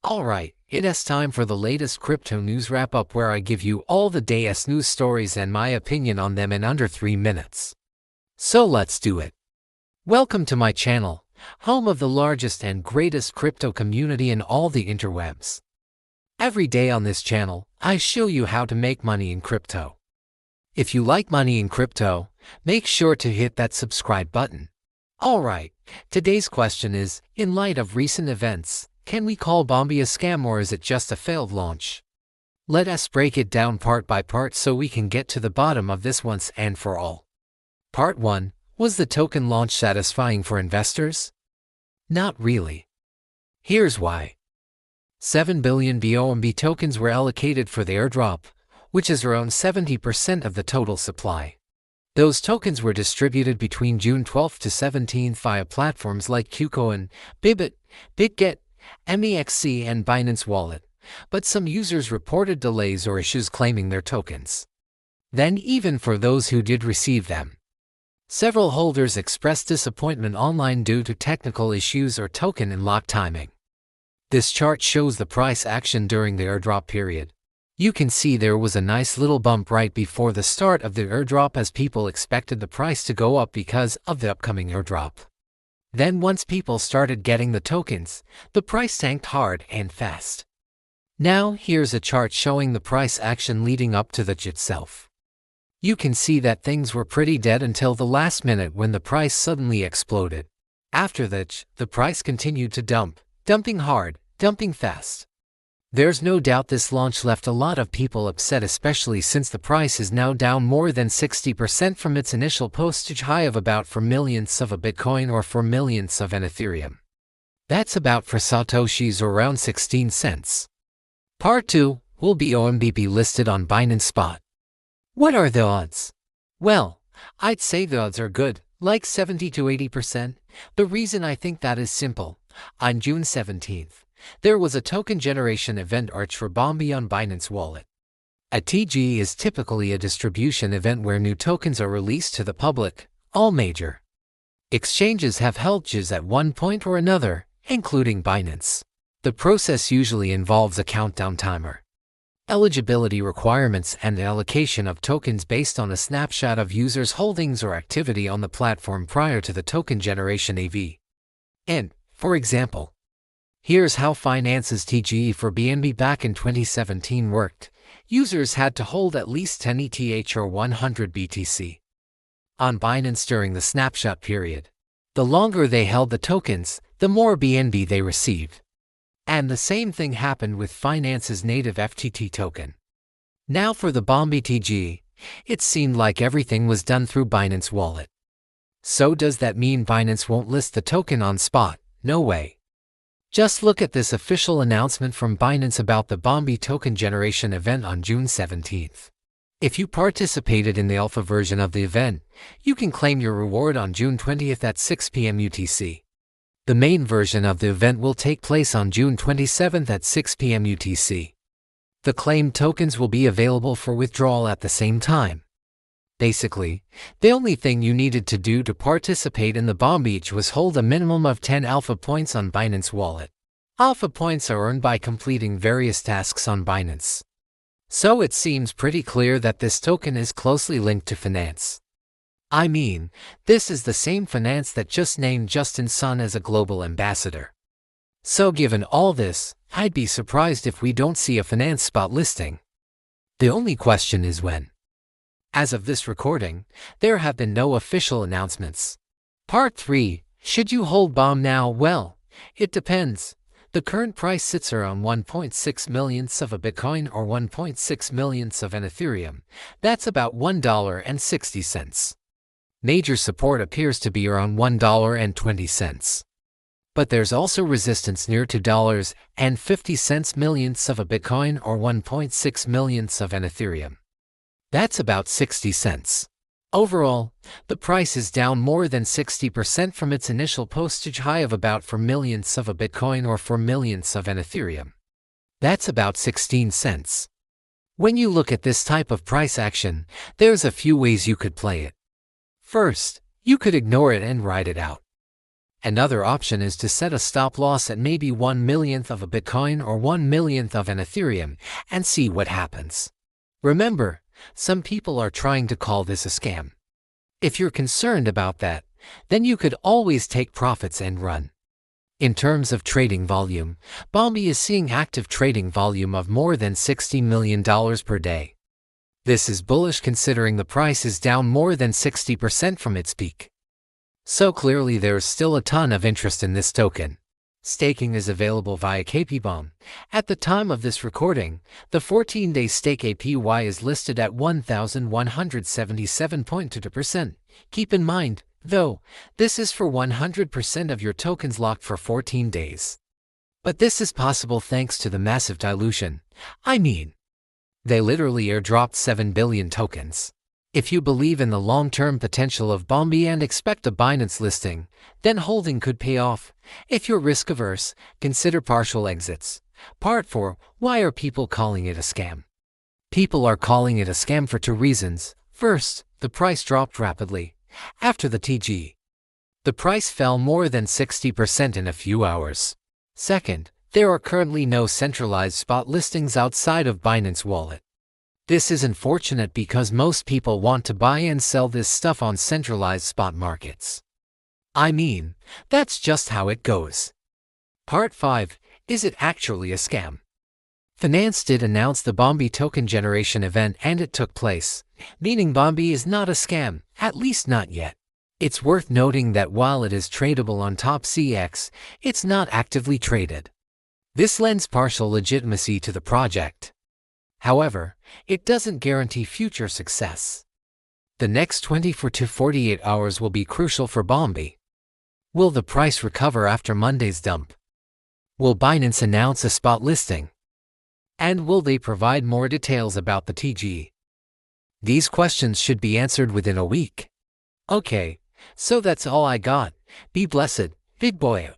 Alright, it is time for the latest crypto news wrap-up where I give you all the day's news stories and my opinion on them in under 3 minutes. So let's do it. Welcome to my channel, home of the largest and greatest crypto community in all the interwebs. Every day on this channel, I show you how to make money in crypto. If you like money in crypto, make sure to hit that subscribe button. Alright, today's question is, in light of recent events, can we call Bombie a scam or is it just a failed launch? Let us break it down part by part so we can get to the bottom of this once and for all. Part 1. Was the token launch satisfying for investors? Not really. Here's why. 7 billion Bombie tokens were allocated for the airdrop, which is around 70% of the total supply. Those tokens were distributed between June 12 to 17 via platforms like KuCoin, Bybit, BitGet, MEXC and Binance Wallet, but some users reported delays or issues claiming their tokens. Then even for those who did receive them, several holders expressed disappointment online due to technical issues or token and lock timing. This chart shows the price action during the airdrop period. You can see there was a nice little bump right before the start of the airdrop as people expected the price to go up because of the upcoming airdrop. Then once people started getting the tokens, the price tanked hard and fast. Now here's a chart showing the price action leading up to the j itself. You can see that things were pretty dead until the last minute when the price suddenly exploded. After that, the price continued to dumping hard, dumping fast. There's no doubt this launch left a lot of people upset, especially since the price is now down more than 60% from its initial postage high of about 4 millionths of a Bitcoin or 4 millionths of an Ethereum. That's about 4 satoshis or around 16 cents. Part 2, will Bombie be listed on Binance Spot? What are the odds? Well, I'd say the odds are good, like 70 to 80%. The reason I think that is simple. On June 17th, there was a token generation event arch for Bombie on Binance Wallet. A TG is typically a distribution event where new tokens are released to the public. All major exchanges have held Js at one point or another, including Binance. The process usually involves a countdown timer, eligibility requirements, and allocation of tokens based on a snapshot of users' holdings or activity on the platform prior to the token generation AV. And, for example, here's how Finance's TGE for BNB back in 2017 worked. Users had to hold at least 10 ETH or 100 BTC on Binance during the snapshot period. The longer they held the tokens, the more BNB they received. And the same thing happened with Finance's native FTT token. Now for the Bombie TG, it seemed like everything was done through Binance Wallet. So does that mean Binance won't list the token on Spot? No way. Just look at this official announcement from Binance about the Bombie token generation event on June 17th. If you participated in the alpha version of the event, you can claim your reward on June 20th at 6 p.m. UTC. The main version of the event will take place on June 27th at 6 p.m. UTC. The claimed tokens will be available for withdrawal at the same time. Basically, the only thing you needed to do to participate in the Bombie was hold a minimum of 10 alpha points on Binance Wallet. Alpha points are earned by completing various tasks on Binance. So it seems pretty clear that this token is closely linked to finance. I mean, this is the same finance that just named Justin Sun as a global ambassador. So given all this, I'd be surprised if we don't see a Finance Spot listing. The only question is when. As of this recording, there have been no official announcements. Part 3. Should you hold BOM now? Well, it depends. The current price sits around 1.6 millionths of a Bitcoin or 1.6 millionths of an Ethereum. That's about $1.60. Major support appears to be around $1.20. But there's also resistance near $2.50 millionths of a Bitcoin or 1.6 millionths of an Ethereum. That's about 60 cents. Overall, the price is down more than 60% from its initial postage high of about 4 millionths of a Bitcoin or 4 millionths of an Ethereum. That's about 16 cents. When you look at this type of price action, there's a few ways you could play it. First, you could ignore it and ride it out. Another option is to set a stop loss at maybe 1/1,000,000th of a Bitcoin or 1/1,000,000th of an Ethereum and see what happens. Remember, some people are trying to call this a scam. If you're concerned about that, then you could always take profits and run. In terms of trading volume, Bombie is seeing active trading volume of more than $60 million per day. This is bullish considering the price is down more than 60% from its peak. So clearly there's still a ton of interest in this token. Staking is available via CapyBomb. At the time of this recording, the 14-day stake APY is listed at 1,177.2%. Keep in mind, though, this is for 100% of your tokens locked for 14 days. But this is possible thanks to the massive dilution. I mean, they literally airdropped 7 billion tokens. If you believe in the long-term potential of Bombie and expect a Binance listing, then holding could pay off. If you're risk-averse, consider partial exits. Part 4. Why are people calling it a scam? People are calling it a scam for two reasons. First, the price dropped rapidly. After the TG, the price fell more than 60% in a few hours. Second, there are currently no centralized spot listings outside of Binance Wallet. This is unfortunate because most people want to buy and sell this stuff on centralized spot markets. I mean, that's just how it goes. Part 5. Is it actually a scam? Binance did announce the Bombie token generation event and it took place, meaning Bombie is not a scam, at least not yet. It's worth noting that while it is tradable on top CX, it's not actively traded. This lends partial legitimacy to the project. However, it doesn't guarantee future success. The next 24 to 48 hours will be crucial for Bombie. Will the price recover after Monday's dump? Will Binance announce a spot listing? And will they provide more details about the TG? These questions should be answered within a week. Okay, so that's all I got. Be blessed, big boy.